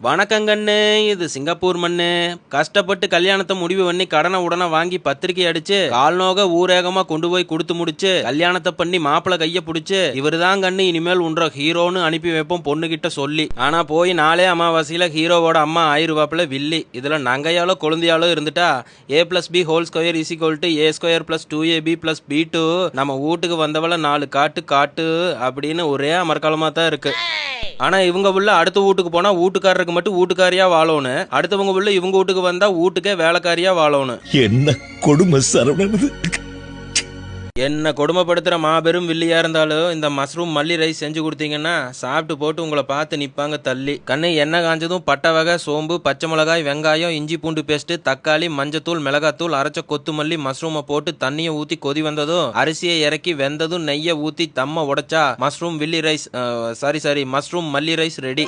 வணக்கங்கண்ணு, இது சிங்கப்பூர் மண்ணு. கஷ்டப்பட்டு கல்யாணத்தை முடிவு பண்ணி கடனை உடனே வாங்கி பத்திரிக்கை அடிச்சு கால்நோக ஊரேகமா கொண்டு போய் கொடுத்து முடிச்சு கல்யாணத்தை பண்ணி மாப்பிள கைய பிடிச்சு இவருதான் கண்ணு இனிமேல் உன்ற ஹீரோன்னு அனுப்பி வைப்போம் பொண்ணுகிட்ட சொல்லி. ஆனா போய் நாளே அமாவாசையில ஹீரோவோட அம்மா ஆயிருவாப்புல வில்லி. இதுல நங்கையாலோ கொழுந்தையாலோ இருந்துட்டா a+b² a² + 2ab + b2 நம்ம வீட்டுக்கு வந்தவள 4 காட்டு காட்டு அப்படின்னு ஒரே அமர்க்காலமா தான் இருக்கு. ஆனா இவங்க உள்ள அடுத்த வீட்டுக்கு போனா வீட்டுக்காரருக்கு மட்டும் வீட்டுக்காரியா வாழணும், அடுத்தவங்க உள்ள இவங்க வீட்டுக்கு வந்தா வீட்டுக்கே வேலைக்காரியா வாழணும். என்ன கொடுமை சரவணன். என்ன கொடுமைப்படுத்துற மாபெரும் வில்லியா இருந்தாலும் இந்த மஷ்ரூம் மல்லி ரைஸ் செஞ்சு கொடுத்தீங்கன்னா சாப்பிட்டு போட்டு உங்களை பார்த்து நிப்பாங்க தள்ளி. கண்ணு எண்ணெய் காஞ்சதும் பட்டை வகை, சோம்பு, பச்சை மிளகாய், வெங்காயம், இஞ்சி பூண்டு பேஸ்ட், தக்காளி, மஞ்சத்தூள், மிளகாத்தூள், அரைச்ச கொத்துமல்லி, மஷ்ரூமை போட்டு தண்ணியை ஊத்தி கொதி வந்ததும் அரிசியை இறக்கி வெந்ததும் நெய்யை ஊத்தி தம்ம உடைச்சா மஷ்ரூம் மல்லி ரைஸ் ரெடி.